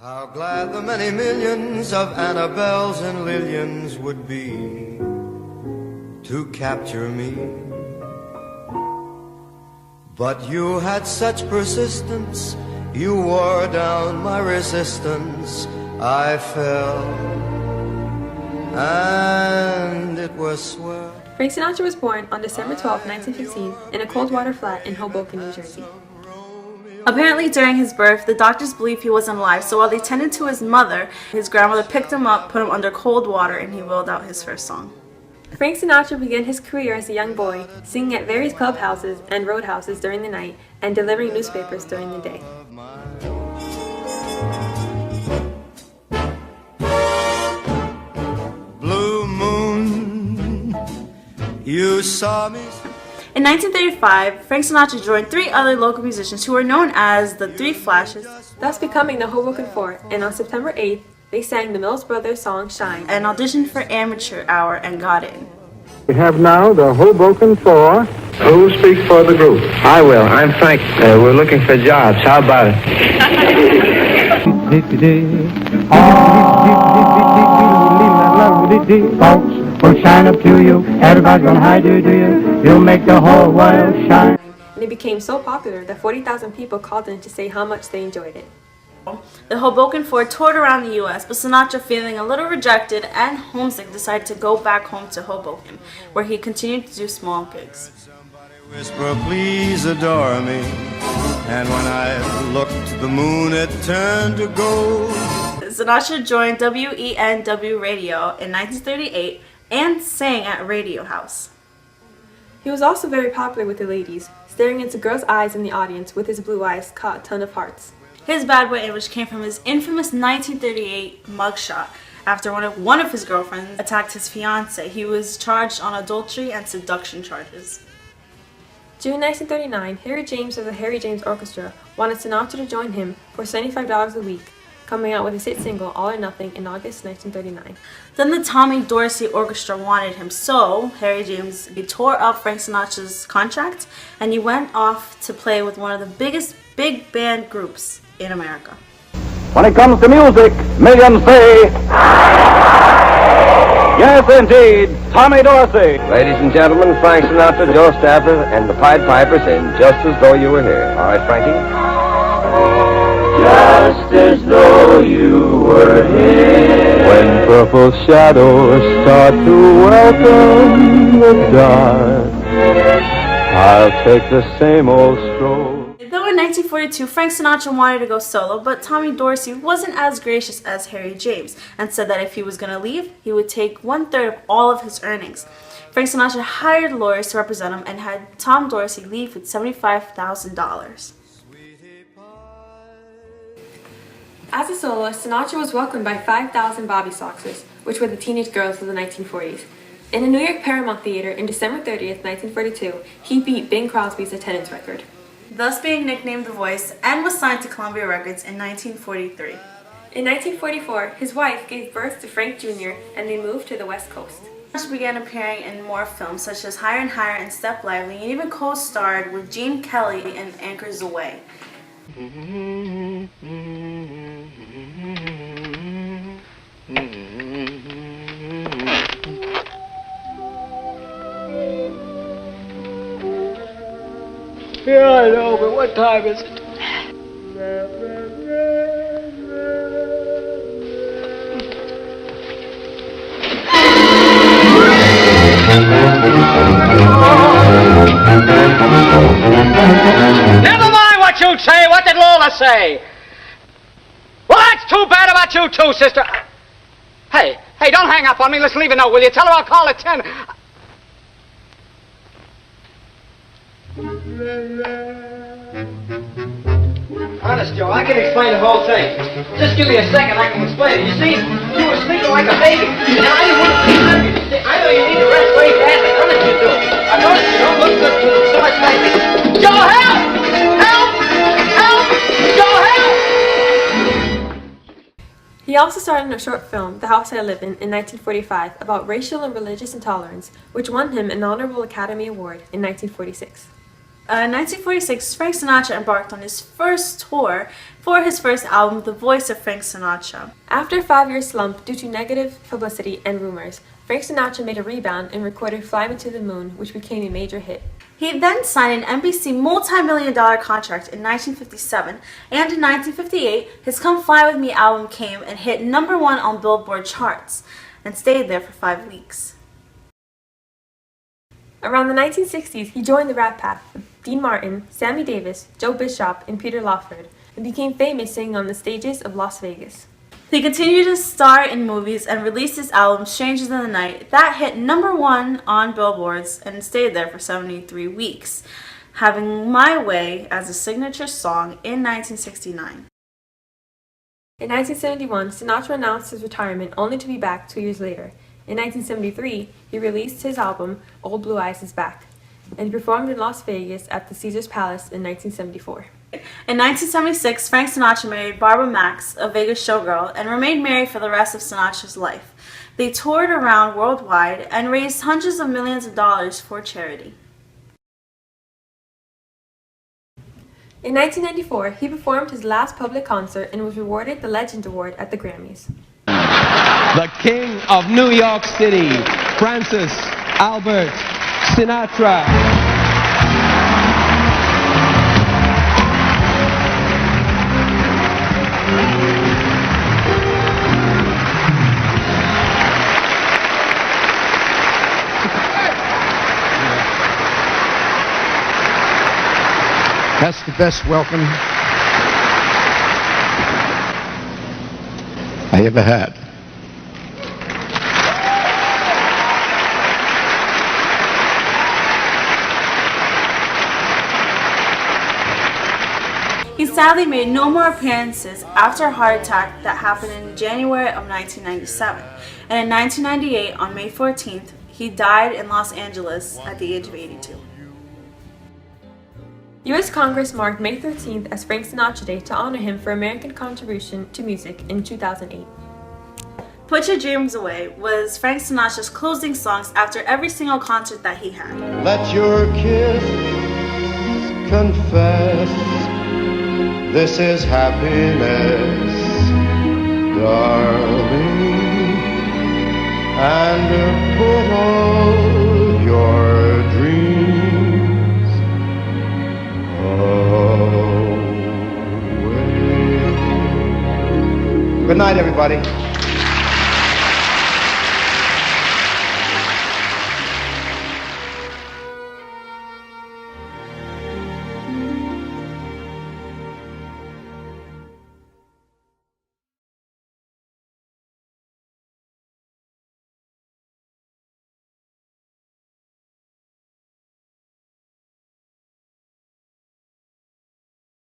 How glad the many millions of Annabelles and Lillians would be to capture me. But you had such persistence, you wore down my resistance. I fell, and it was swell. Frank Sinatra was born on December 12, 1915, in a Coldwater flat in Hoboken, New Jersey. Apparently, during his birth, the doctors believed he wasn't alive, so while they tended to his mother, his grandmother picked him up, put him under cold water, and he willed out his first song. Frank Sinatra began his career as a young boy, singing at various clubhouses and roadhouses during the night and delivering newspapers during the day. Blue moon, you saw me. In 1935, Frank Sinatra joined three other local musicians who were known as the Three Flashes, thus becoming the Hoboken Four, and on September 8th, they sang the Mills Brothers song Shine and auditioned for Amateur Hour and got in. We have now the Hoboken Four. Who will speak for the group? I will. I'm Frank. We're looking for jobs. How about it? Folks will shine up to you. Everybody's gonna hide you, do you? You'll make the whole world shine. And it became so popular that 40,000 people called in to say how much they enjoyed it. The Hoboken Four toured around the U.S., but Sinatra, feeling a little rejected and homesick, decided to go back home to Hoboken, where he continued to do small gigs. Somebody whisper, please adore me. And when I looked, the moon had turned to gold. Sinatra joined WENW Radio in 1938 and sang at Radio House. He was also very popular with the ladies. Staring into girls' eyes in the audience with his blue eyes caught a ton of hearts. His bad boy image came from his infamous 1938 mugshot. After one of his girlfriends attacked his fiancée, he was charged on adultery and seduction charges. June 1939, Harry James of the Harry James Orchestra wanted Sinatra to join him for $75 a week, coming out with his hit single All or Nothing in August 1939. Then the Tommy Dorsey Orchestra wanted him, so Harry James tore up Frank Sinatra's contract and he went off to play with one of the biggest big band groups in America. When it comes to music, millions say, yes, indeed, Tommy Dorsey. Ladies and gentlemen, Frank Sinatra, Joe Stafford, and the Pied Pipers in Just As Though You Were Here. All right, Frankie? Just as though you were here. When purple shadows start to welcome the dark, I'll take the same old stroll. Though in 1942, Frank Sinatra wanted to go solo, but Tommy Dorsey wasn't as gracious as Harry James and said that if he was going to leave, he would take 1/3 of all of his earnings. Frank Sinatra hired lawyers to represent him and had Tom Dorsey leave with $75,000. As a soloist, Sinatra was welcomed by 5,000 Bobby Soxers, which were the teenage girls of the 1940s. In the New York Paramount Theater in December 30th, 1942, he beat Bing Crosby's attendance record, Thus being nicknamed The Voice, and was signed to Columbia Records in 1943. In 1944, his wife gave birth to Frank Jr. and they moved to the West Coast. Sinatra began appearing in more films such as Higher and Higher and Step Lively, and even co-starred with Gene Kelly in Anchors Away. Yeah, I know, but what time is it? Never mind what you say. What did Lola say? Well, that's too bad about you too, sister. Hey, don't hang up on me. Let's leave a note, will you? Tell her I'll call at 10. Honest, Joe, I can explain the whole thing. Just give me a second, I can explain it. You see, you were sleeping like a baby, and I didn't want to disturb you. See, I know you need to rest very badly. Honest, you do. I noticed you don't look good with so much baby. Joe, help! Help! Help! Joe, help! He also starred in a short film, The House I Live in 1945, about racial and religious intolerance, which won him an Honorable Academy Award in 1946. In 1946, Frank Sinatra embarked on his first tour, for his first album, The Voice of Frank Sinatra. After a 5-year slump due to negative publicity and rumors, Frank Sinatra made a rebound and recorded Fly Me to the Moon, which became a major hit. He then signed an NBC multi-million-dollar contract in 1957, and in 1958, his Come Fly With Me album came and hit #1 on Billboard charts, and stayed there for 5 weeks. Around the 1960s, he joined the Rat Pack with Dean Martin, Sammy Davis, Joe Bishop, and Peter Lawford, and became famous singing on the stages of Las Vegas. He continued to star in movies and released his album Strangers in the Night that hit #1 on billboards and stayed there for 73 weeks, having My Way as a signature song in 1969. In 1971, Sinatra announced his retirement only to be back 2 years later. In 1973, he released his album Old Blue Eyes Is Back, and he performed in Las Vegas at the Caesars Palace in 1974. In 1976, Frank Sinatra married Barbara Max, a Vegas showgirl, and remained married for the rest of Sinatra's life. They toured around worldwide and raised hundreds of millions of dollars for charity. In 1994, he performed his last public concert and was awarded the Legend Award at the Grammys. The King of New York City, Francis Albert Sinatra. That's the best welcome I ever had. He sadly made no more appearances after a heart attack that happened in January of 1997. And in 1998, on May 14th, he died in Los Angeles at the age of 82. U.S. Congress marked May 13th as Frank Sinatra Day to honor him for American contribution to music in 2008. Put Your Dreams Away was Frank Sinatra's closing songs after every single concert that he had. Let your kiss confess this is happiness, darling, and put all your dreams away. Good night, everybody.